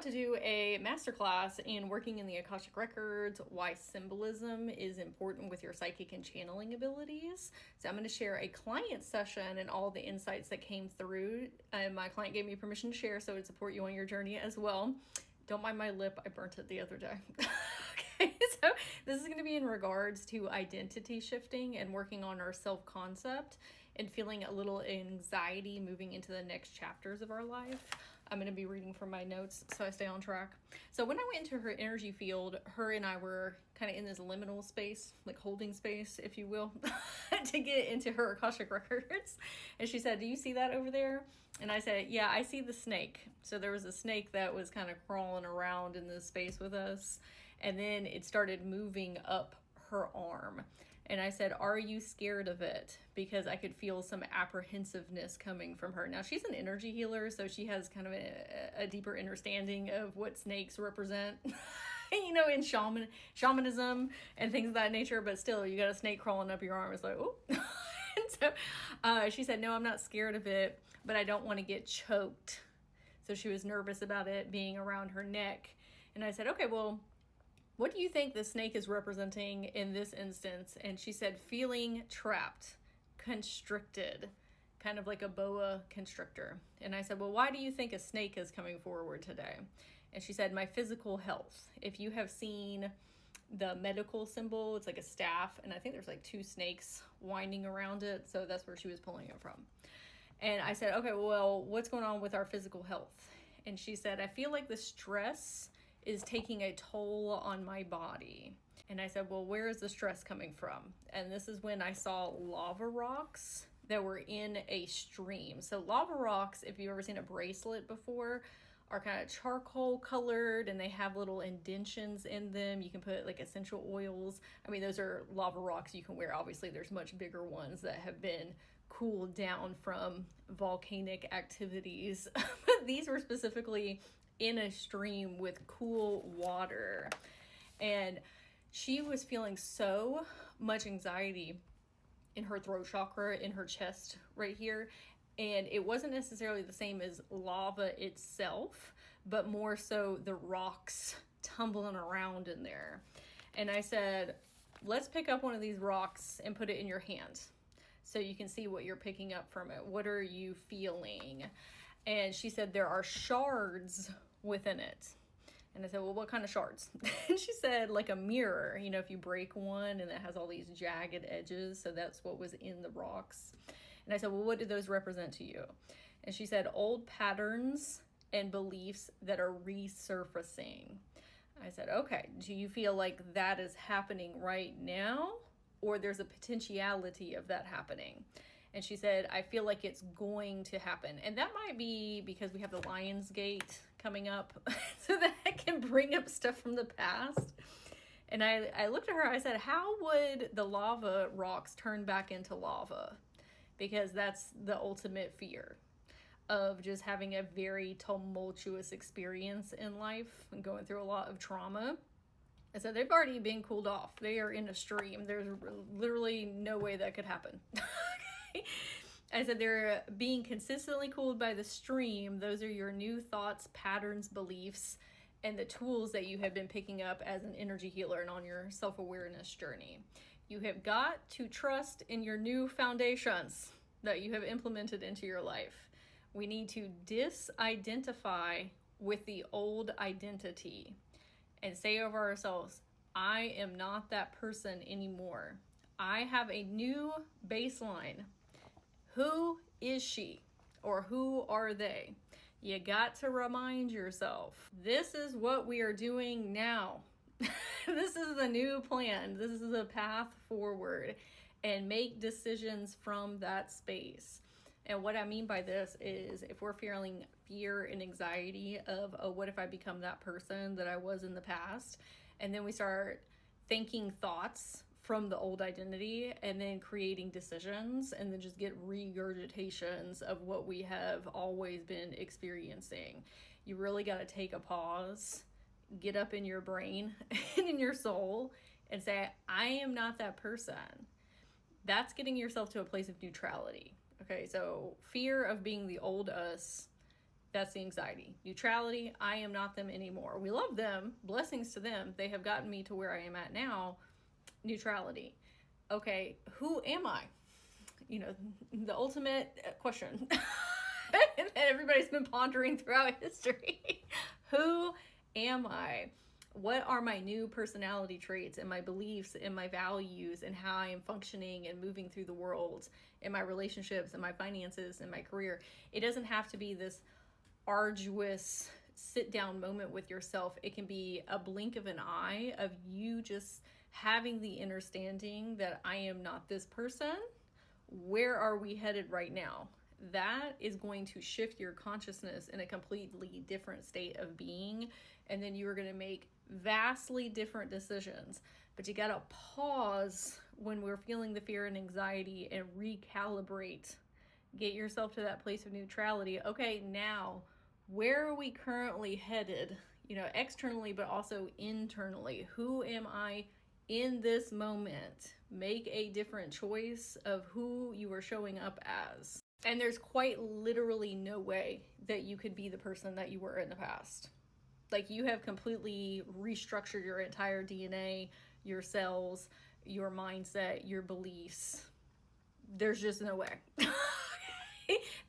about to do a masterclass in working in the Akashic Records, why symbolism is important with your psychic and channeling abilities. So I'm going to share a client session and all the insights that came through. My client gave me permission to share, so it would support you on your journey as well. Don't mind my lip, I burnt it the other day. Okay, so this is going to be in regards to identity shifting and working on our self-concept and feeling a little anxiety moving into the next chapters of our life. I'm going to be reading from my notes so I stay on track. So when I went into her energy field, her and I were kind of in this liminal space, like holding space, if you will, to get into her Akashic Records. And she said, "Do you see that over there?" And I said, "Yeah, I see the snake." So there was a snake that was kind of crawling around in this space with us. And then it started moving up her arm. And I said, "Are you scared of it?" Because I could feel some apprehensiveness coming from her. Now, she's an energy healer, so she has kind of a deeper understanding of what snakes represent, you know, in shamanism and things of that nature. But still, you got a snake crawling up your arm. It's like, oh. And so she said, "No, I'm not scared of it, but I don't want to get choked." So she was nervous about it being around her neck. And I said, "Okay, well, what do you think the snake is representing in this instance?" And she said, "Feeling trapped, constricted, kind of like a boa constrictor." And I said, "Well, why do you think a snake is coming forward today?" And she said, "My physical health." If you have seen the medical symbol, it's like a staff, and I think there's like two snakes winding around it. So that's where she was pulling it from. And I said, "Okay, well, what's going on with our physical health?" And she said, "I feel like the stress is taking a toll on my body." And I said, "Well, where is the stress coming from?" And this is when I saw lava rocks that were in a stream. So lava rocks, if you've ever seen a bracelet before, are kind of charcoal colored and they have little indentions in them. You can put like essential oils. I mean, those are lava rocks you can wear. Obviously, there's much bigger ones that have been cooled down from volcanic activities. But these were specifically in a stream with cool water. And she was feeling so much anxiety in her throat chakra, in her chest right here. And it wasn't necessarily the same as lava itself, but more so the rocks tumbling around in there. And I said, "Let's pick up one of these rocks and put it in your hand so you can see what you're picking up from it. What are you feeling?" And she said, "There are shards within it." And I said, "Well, what kind of shards?" And she said, "Like a mirror, you know, if you break one and it has all these jagged edges." So that's what was in the rocks. And I said, "Well, what do those represent to you?" And she said, "Old patterns and beliefs that are resurfacing." I said, "Okay, do you feel like that is happening right now, or there's a potentiality of that happening?" And she said, "I feel like it's going to happen." And that might be because we have the Lion's Gate coming up, so that can bring up stuff from the past. And I looked at her, I said, "How would the lava rocks turn back into lava?" Because that's the ultimate fear of just having a very tumultuous experience in life and going through a lot of trauma. I said, they've already been cooled off. They are in a stream. There's literally no way that could happen. I said, they're being consistently cooled by the stream. Those are your new thoughts, patterns, beliefs, and the tools that you have been picking up as an energy healer and on your self-awareness journey. You have got to trust in your new foundations that you have implemented into your life. We need to disidentify with the old identity and say over ourselves, "I am not that person anymore. I have a new baseline. Who is she?" Or who are they? You got to remind yourself, this is what we are doing now. This is the new plan. This is the path forward, and make decisions from that space. And what I mean by this is if we're feeling fear and anxiety of, oh, what if I become that person that I was in the past? And then we start thinking thoughts from the old identity and then creating decisions and then just get regurgitations of what we have always been experiencing. You really got to take a pause, get up in your brain and in your soul and say, I am not that person. That's getting yourself to a place of neutrality. Okay, so fear of being the old us That's the anxiety. Neutrality, I am not them anymore. We love them, blessings to them. They have gotten me to where I am at now. Neutrality. Okay, who am I? You know, the ultimate question that everybody's been pondering throughout history. Who am I? What are my new personality traits and my beliefs and my values and how I am functioning and moving through the world and my relationships and my finances and my career? It doesn't have to be this arduous sit down moment with yourself. It can be a blink of an eye of you just having the understanding that I am not this person. Where are we headed right now? That is going to shift your consciousness in a completely different state of being. And then you are going to make vastly different decisions. But you got to pause when we're feeling the fear and anxiety and recalibrate. Get yourself to that place of neutrality. Okay, now, where are we currently headed? You know, externally, but also internally. Who am I in this moment? Make a different choice of who you are showing up as. And there's quite literally no way that you could be the person that you were in the past. Like, you have completely restructured your entire DNA, your cells, your mindset, your beliefs. There's just no way.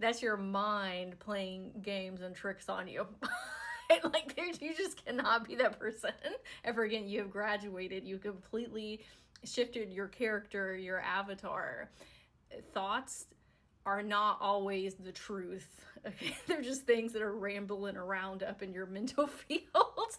That's your mind playing games and tricks on you. Like, you just cannot be that person ever again. You have graduated. You completely shifted your character, your avatar. Thoughts are not always the truth. Okay? They're just things that are rambling around up in your mental field.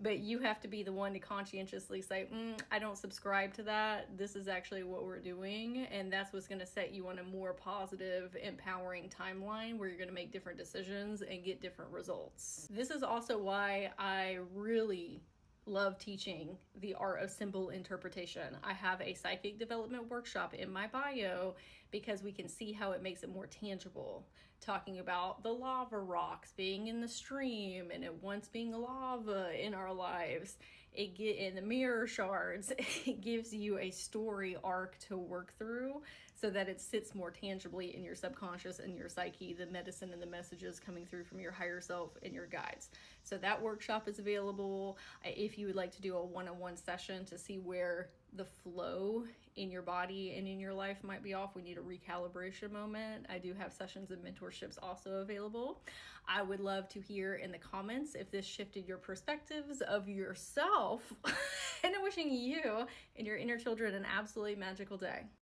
But you have to be the one to conscientiously say, I don't subscribe to that. This is actually what we're doing. And that's what's going to set you on a more positive, empowering timeline where you're going to make different decisions and get different results. This is also why I really love teaching the art of symbol interpretation. I have a psychic development workshop in my bio because we can see how it makes it more tangible. Talking about the lava rocks being in the stream and it once being lava in our lives. In the mirror shards, it gives you a story arc to work through so that it sits more tangibly in your subconscious and your psyche, the medicine and the messages coming through from your higher self and your guides. So that workshop is available. If you would like to do a one-on-one session to see where the flow in your body and in your life might be off, we need a recalibration moment. I do have sessions and mentorships also available. I would love to hear in the comments if this shifted your perspectives of yourself. And I'm wishing you and your inner children an absolutely magical day.